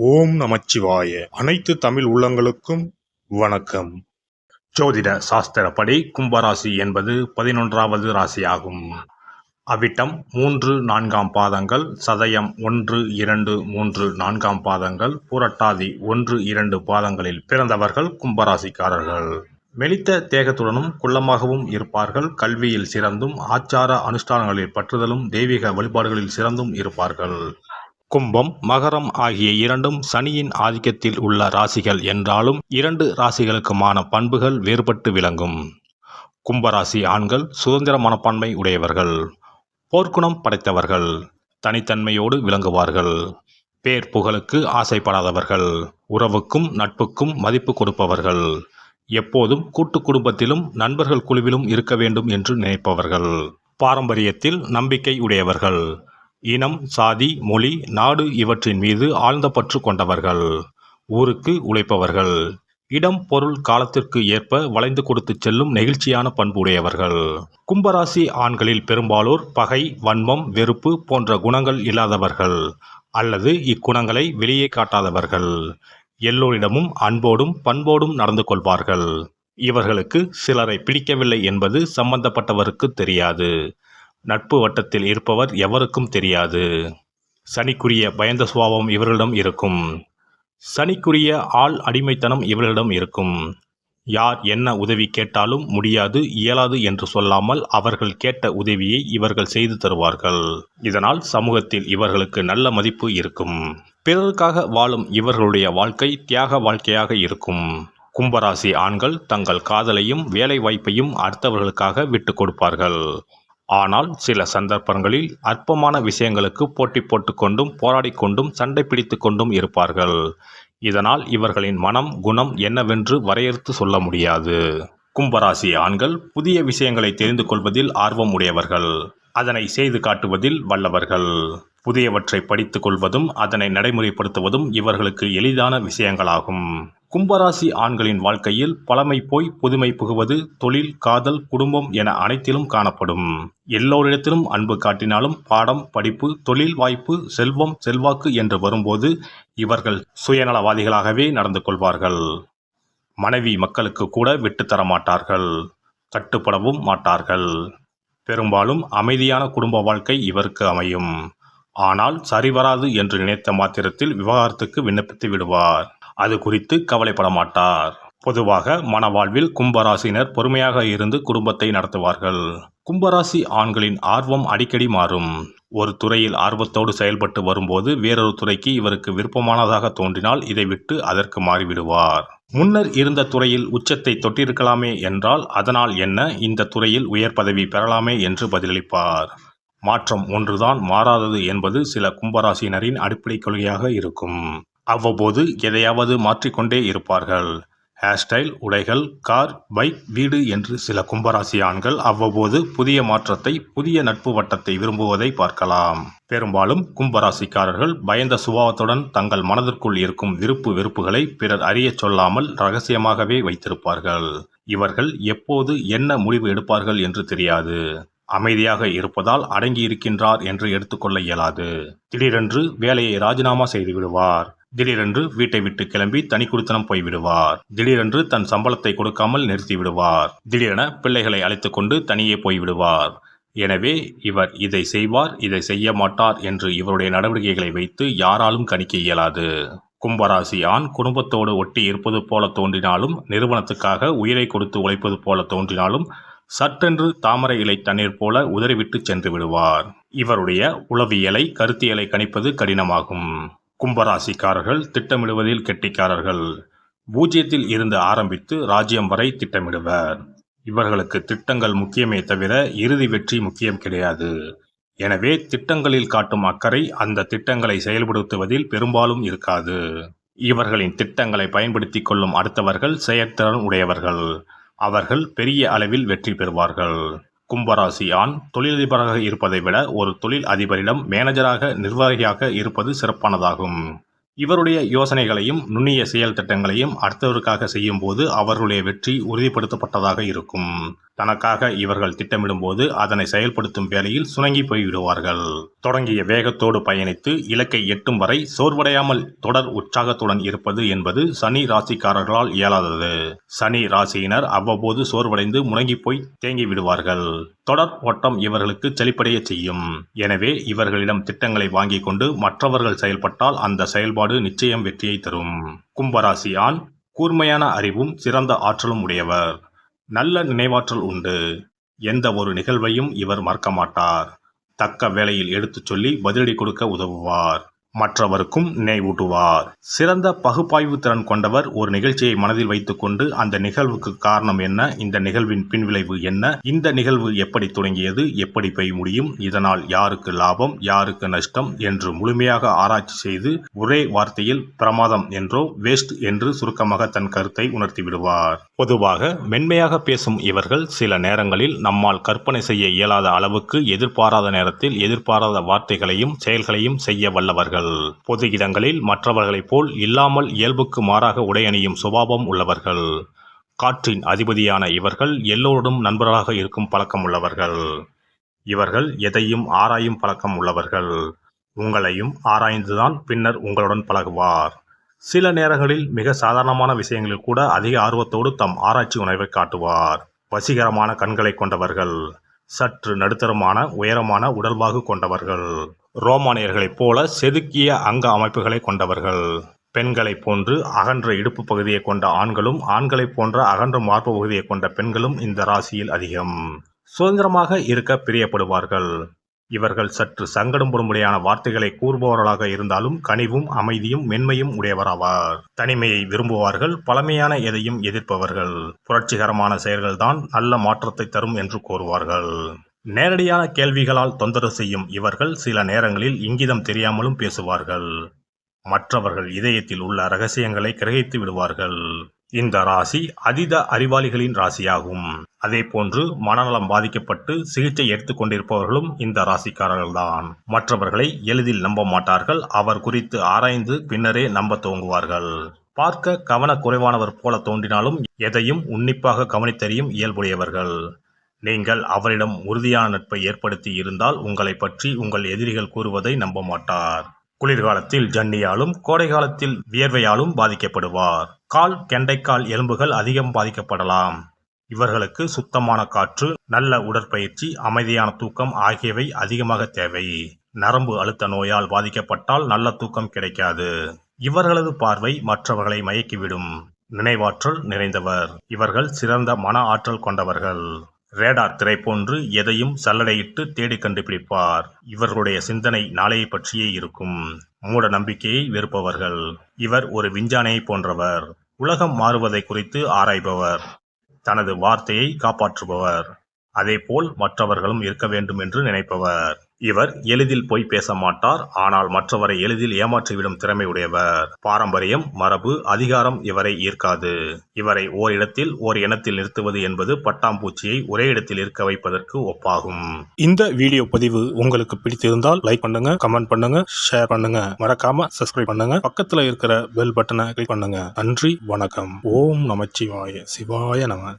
ஓம் நமச்சிவாய. அனைத்து தமிழ் உள்ளங்களுக்கும் வணக்கம். ஜோதிட சாஸ்திரப்படி கும்பராசி என்பது 11வது ராசியாகும். அவிட்டம் 3, 4 பாதங்கள், சதயம் 1, 2, 3, 4 பாதங்கள், புரட்டாதி 1, 2 பாதங்களில் பிறந்தவர்கள் கும்பராசிக்காரர்கள். மெலித்த தேகத்துடனும் குள்ளமாகவும் இருப்பார்கள். கல்வியில் சிறந்தும் ஆச்சார அனுஷ்டானங்களில் பற்றுதலும் தெய்வீக வழிபாடுகளில் சிறந்தும் இருப்பார்கள். கும்பம், மகரம் ஆகிய இரண்டும் சனியின் ஆதிக்கத்தில் உள்ள ராசிகள் என்றாலும் 2 ராசிகளுக்குமான பண்புகள் வேறுபட்டு விளங்கும். கும்பராசி ஆண்கள் சுதந்திர மனப்பான்மை உடையவர்கள், போர்க்குணம் படைத்தவர்கள், தனித்தன்மையோடு விளங்குவார்கள், பேர் புகழுக்கு ஆசைப்படாதவர்கள், உறவுக்கும் நட்புக்கும் மதிப்பு கொடுப்பவர்கள், எப்போதும் கூட்டு குடும்பத்திலும் நண்பர்கள் குழுவிலும் இருக்க வேண்டும் என்று நினைப்பவர்கள், பாரம்பரியத்தில் நம்பிக்கை உடையவர்கள், இனம், சாதி, மொழி, நாடு இவற்றின் மீது ஆழ்ந்த பற்று கொண்டவர்கள், ஊருக்கு உழைப்பவர்கள், இடம், பொருள், காலத்திற்கு ஏற்ப வளைந்து கொடுத்து செல்லும் நெகிழ்ச்சியான பண்பு உடையவர்கள். கும்பராசி ஆண்களில் பெரும்பாலோர் பகை, வன்மம், வெறுப்பு போன்ற குணங்கள் இல்லாதவர்கள் அல்லது இக்குணங்களை வெளியே காட்டாதவர்கள். எல்லோரிடமும் அன்போடும் பண்போடும் நடந்து கொள்வார்கள். இவர்களுக்கு சிலரை பிடிக்கவில்லை என்பது சம்பந்தப்பட்டவருக்கு தெரியாது. நட்பு வட்டத்தில் இருப்பவர் எவருக்கும் தெரியாது. சனிக்குரிய பயந்த சுபாவம் இவர்களிடம் இருக்கும். சனிக்குரிய ஆள் அடிமைத்தனம் இவர்களிடம் இருக்கும். யார் என்ன உதவி கேட்டாலும் முடியாது, இயலாது என்று சொல்லாமல் அவர்கள் கேட்ட உதவியை இவர்கள் செய்து தருவார்கள். இதனால் சமூகத்தில் இவர்களுக்கு நல்ல மதிப்பு இருக்கும். பிறருக்காக வாழும் இவர்களுடைய வாழ்க்கை தியாக வாழ்க்கையாக இருக்கும். கும்பராசி ஆண்கள் தங்கள் காதலையும் வேலை வாய்ப்பையும் அடுத்தவர்களுக்காக விட்டு கொடுப்பார்கள். ஆனால் சில சந்தர்ப்பங்களில் அற்பமான விஷயங்களுக்கு போட்டி போட்டுக்கொண்டும் போராடி கொண்டும் சண்டை பிடித்து கொண்டும் இருப்பார்கள். இதனால் இவர்களின் மனம், குணம் என்னவென்று வரையறுத்து சொல்ல முடியாது. கும்பராசி ஆண்கள் புதிய விஷயங்களை தெரிந்து கொள்வதில் ஆர்வம் உடையவர்கள், அதனை செய்து காட்டுவதில் வல்லவர்கள். புதியவற்றை படித்து கொள்வதும் அதனை நடைமுறைப்படுத்துவதும் இவர்களுக்கு எளிதான விஷயங்களாகும். கும்பராசி ஆண்களின் வாழ்க்கையில் பழமை போய் புதுமை புகுவது தொழில், காதல், குடும்பம் என அனைத்திலும் காணப்படும். எல்லோரிடத்திலும் அன்பு காட்டினாலும் பாடம், படிப்பு, தொழில் வாய்ப்பு, செல்வம், செல்வாக்கு என்று வரும்போது இவர்கள் சுயநலவாதிகளாகவே நடந்து கொள்வார்கள். மனைவி மக்களுக்கு கூட விட்டுத்தர மாட்டார்கள், கட்டுப்படவும் மாட்டார்கள். பெரும்பாலும் அமைதியான குடும்ப வாழ்க்கை இவருக்கு அமையும். ஆனால் சரிவராது என்று நினைத்த மாத்திரத்தில் விவாகரத்துக்கு விண்ணப்பித்து விடுவார். அது குறித்து கவலைப்பட மாட்டார். பொதுவாக மனவாழ்வில் கும்பராசினர் பொறுமையாக இருந்து குடும்பத்தை நடத்துவார்கள். கும்பராசி ஆண்களின் ஆர்வம் அடிக்கடி மாறும். ஒரு துறையில் ஆர்வத்தோடு செயல்பட்டு வரும்போது வேறொரு துறைக்கு இவருக்கு விருப்பமானதாக தோன்றினால் இதை விட்டு அதற்கு மாறிவிடுவார். முன்னர் இருந்த துறையில் உச்சத்தை தொட்டிருக்கலாமே என்றால் அதனால் என்ன, இந்த துறையில் உயர் பதவி பெறலாமே என்று பதிலளிப்பார். மாற்றம் ஒன்றுதான் மாறாதது என்பது சில கும்பராசினரின் அடிப்படை கொள்கையாக இருக்கும். அவ்வப்போது எதையாவது மாற்றிக்கொண்டே இருப்பார்கள். ஹேர் ஸ்டைல், உடைகள், கார், பைக், வீடு என்று சில கும்பராசி ஆண்கள் அவ்வப்போது புதிய மாற்றத்தை, புதிய நட்பு வட்டத்தை விரும்புவதை பார்க்கலாம். பெரும்பாலும் கும்பராசிக்காரர்கள் பயந்த சுபாவத்துடன் தங்கள் மனதிற்குள் இருக்கும் விருப்பு வெறுப்புகளை பிறர் அறியச் சொல்லாமல் ரகசியமாகவே வைத்திருப்பார்கள். இவர்கள் எப்போது என்ன முடிவு எடுப்பார்கள் என்று தெரியாது. அமைதியாக இருப்பதால் அடங்கி இருக்கின்றார் என்று எடுத்துக்கொள்ள இயலாது. திடீரென்று வேலையை ராஜினாமா செய்து விடுவார். திடீரென்று வீட்டை விட்டு கிளம்பி தனி குடித்தனம் போய்விடுவார். திடீரென்று தன் சம்பளத்தை கொடுக்காமல் நிறுத்தி விடுவார். திடீரென பிள்ளைகளை அழைத்து கொண்டு தனியே போய்விடுவார். எனவே இவர் இதை செய்வார், இதை செய்ய மாட்டார் என்று இவருடைய நடவடிக்கைகளை வைத்து யாராலும் கணிக்க இயலாது. கும்பராசி ஆண் குடும்பத்தோடு ஒட்டி இருப்பது போல தோன்றினாலும், நிறுவனத்துக்காக உயிரை கொடுத்து உழைப்பது போல தோன்றினாலும் சட்டென்று தாமரை இலை தண்ணீர் போல உதறிவிட்டு சென்று விடுவார். இவருடைய உளவியலை, கருத்தியலை கணிப்பது கடினமாகும். கும்பராசிக்காரர்கள் திட்டமிடுவதில் கெட்டிக்காரர்கள். பூஜ்ஜியத்தில் இருந்து ஆரம்பித்து ராஜ்யம் வரை திட்டமிடுவர். இவர்களுக்கு திட்டங்கள் முக்கியமே தவிர இறுதி வெற்றி முக்கியம் கிடையாது. எனவே திட்டங்களில் காட்டும் அக்கறை அந்த திட்டங்களை செயல்படுத்துவதில் பெரும்பாலும் இருக்காது. இவர்களின் திட்டங்களை பயன்படுத்தி கொள்ளும் அடுத்தவர்கள் செயற்திறன் உடையவர்கள். அவர்கள் பெரிய அளவில் வெற்றி பெறுவார்கள். கும்பராசி ஆண் தொழிலதிபராக இருப்பதை விட ஒரு தொழில் அதிபரிடம் மேனேஜராக, நிர்வாகியாக இருப்பது சிறப்பானதாகும். இவருடைய யோசனைகளையும் நுண்ணிய செயல் திட்டங்களையும் அடுத்தவருக்காக செய்யும் போது அவர்களுடைய வெற்றி உறுதிப்படுத்தப்பட்டதாக இருக்கும். தனக்காக இவர்கள் திட்டமிடும்போது அதனை செயல்படுத்தும் வேளையில் சுணங்கி போய்விடுவார்கள். தொடங்கிய வேகத்தோடு பயணித்து இலக்கை எட்டும் வரை சோர்வடையாமல் தொடர் உற்சாகத்துடன் இருப்பது என்பது சனி ராசிக்காரர்களால் இயலாதது. சனி ராசியினர் அவ்வப்போது சோர்வடைந்து முடங்கி போய் தேங்கி விடுவார்கள். தொடர் ஓட்டம் இவர்களுக்கு செழிப்படைய செய்யும். எனவே இவர்களிடம் திட்டங்களை வாங்கிக் கொண்டு மற்றவர்கள் செயல்பட்டால் அந்த செயல்பாடு நிச்சயம் வெற்றியை தரும். கும்பராசி ஆண் கூர்மையான அறிவும் சிறந்த ஆற்றலும் உடையவர். நல்ல நினைவாற்றல் உண்டு. எந்த ஒரு நிகழ்வையும் இவர் மறக்க மாட்டார். தக்க வேளையில் எடுத்துச் சொல்லி பதிலடி கொடுக்க உதவுவார். மற்றவருக்கும் நினைவூட்டுவார். சிறந்த பகுப்பாய்வு திறன் கொண்டவர். ஒரு நிகழ்ச்சியை மனதில் வைத்துக்கொண்டு அந்த நிகழ்வுக்கு காரணம் என்ன, இந்த நிகழ்வின் பின்விளைவு என்ன, இந்த நிகழ்வு எப்படி தொடங்கியது, எப்படி போய் முடியும், இதனால் யாருக்கு லாபம் யாருக்கு நஷ்டம் என்று முழுமையாக ஆராய்ச்சி செய்து ஒரே வார்த்தையில் பிரமாதம் என்றோ வேஸ்ட் என்று சுருக்கமாக தன் கருத்தை உணர்த்தி விடுவார். பொதுவாக மென்மையாக பேசும் இவர்கள் சில நேரங்களில் நம்மால் கற்பனை செய்ய இயலாத அளவுக்கு எதிர்பாராத நேரத்தில் எதிர்பாராத வார்த்தைகளையும் செயல்களையும் செய்ய வல்லவர்கள். பொது இடங்களில் மற்றவர்களைப் போல் இல்லாமல் இயல்புக்கு மாறாக உடை அணியும் சுபாவம் உள்ளவர்கள். காற்றின் அதிபதியான இவர்கள் எல்லோருடன் நண்பராக இருக்கும் பழக்கம் உள்ளவர்கள். இவர்கள் எதையும் ஆராயும் பழக்கம் உள்ளவர்கள். உங்களையும் ஆராய்ந்துதான் பின்னர் உங்களுடன் பழகுவார். சில நேரங்களில் மிக சாதாரணமான விஷயங்களில் கூட அதிக ஆர்வத்தோடு தம் ஆராய்ச்சி உணர்வை காட்டுவார். வசீகரமான கண்களை கொண்டவர்கள். சற்று நடுத்தரமான உயரமான உடல்வாகு கொண்டவர்கள். ரோமானியர்களைப் போல செதுக்கிய அங்க அமைப்புகளை கொண்டவர்கள். பெண்களைப் போன்று அகன்ற இடுப்பு பகுதியை கொண்ட ஆண்களும் ஆண்களைப் போன்ற அகன்ற மார்பு பகுதியை கொண்ட பெண்களும் இந்த ராசியில் அதிகம். சுதந்திரமாக இருக்க பிரியப்படுவார்கள். இவர்கள் சற்று சங்கடப்படும்படியான வார்த்தைகளை கூறுபவர்களாக இருந்தாலும் கனிவும் அமைதியும் மென்மையும் உடையவராவார். தனிமையை விரும்புவார்கள். பழமையான எதையும் எதிர்ப்பவர்கள். புரட்சிகரமான செயல்கள்தான் நல்ல மாற்றத்தை தரும் என்று கூறுவார்கள். நேரடியான கேள்விகளால் தொந்தரவு செய்யும் இவர்கள் சில நேரங்களில் இங்கிதம் தெரியாமலும் பேசுவார்கள். மற்றவர்கள் இதயத்தில் உள்ள ரகசியங்களை கிரகித்து விடுவார்கள். இந்த ராசி அதீத அறிவாளிகளின் ராசியாகும். அதே போன்று மனநலம் பாதிக்கப்பட்டு சிகிச்சை எடுத்துக்கொண்டிருப்பவர்களும் இந்த ராசிக்காரர்கள்தான். மற்றவர்களை எளிதில் நம்ப மாட்டார்கள். அவர் குறித்து ஆராய்ந்து பின்னரே நம்ப துவங்குவார்கள். பார்க்க கவனக்குறைவானவர் போல தோன்றினாலும் எதையும் உன்னிப்பாக கவனித்தறியும் இயல்புடையவர்கள். நீங்கள் அவரிடம் உறுதியான நட்பை ஏற்படுத்தி இருந்தால் உங்களை பற்றி உங்கள் எதிரிகள் கூறுவதை நம்ப மாட்டார். குளிர்காலத்தில் ஜன்னியாலும் கோடை காலத்தில் வியர்வையாலும் பாதிக்கப்படுவார். கால் கெண்டைக்கால் எலும்புகள் அதிகம் பாதிக்கப்படலாம். இவர்களுக்கு சுத்தமான காற்று, நல்ல உடற்பயிற்சி, அமைதியான தூக்கம் ஆகியவை அதிகமாக தேவை. நரம்பு அழுத்த நோயால் பாதிக்கப்பட்டால் நல்ல தூக்கம் கிடைக்காது. இவர்களது பார்வை மற்றவர்களை மயக்கிவிடும். நினைவாற்றல் நிறைந்தவர். இவர்கள் சிறந்த மன ஆற்றல் கொண்டவர்கள். ரேடார் திரை போன்று எதையும் சல்லடையிட்டு தேடி கண்டுபிடிப்பார். இவர்களுடைய சிந்தனை நாளையை பற்றியே இருக்கும். மூட நம்பிக்கையை வெறுப்பவர்கள். இவர் ஒரு விஞ்ஞானியை போன்றவர். உலகம் மாறுவதை குறித்து ஆராய்பவர். தனது வார்த்தையை காப்பாற்றுபவர். அதேபோல் மற்றவர்களும் இருக்க வேண்டும் என்று நினைப்பவர். இவர் எளிதில் போய் பேச மாட்டார். ஆனால் மற்றவரை எளிதில் ஏமாற்றிவிடும் திறமை உடையவர். பாரம்பரியம், மரபு, அதிகாரம் இவரை ஈர்க்காது. இவரை ஓரிடத்தில் ஓர் இனத்தில் நிறுத்துவது என்பது பட்டாம்பூச்சியை ஒரே இடத்தில் இருக்க வைப்பதற்கு ஒப்பாகும். இந்த வீடியோ பதிவு உங்களுக்கு பிடித்திருந்தால் லைக் பண்ணுங்க, கமெண்ட் பண்ணுங்க, ஷேர் பண்ணுங்க, மறக்காம சப்ஸ்கிரைப் பண்ணுங்க. பக்கத்துல இருக்கிற பெல் பட்டனை கிளிக் பண்ணுங்க. நன்றி, வணக்கம். ஓம் நமச்சிவாய. சிவாய நம.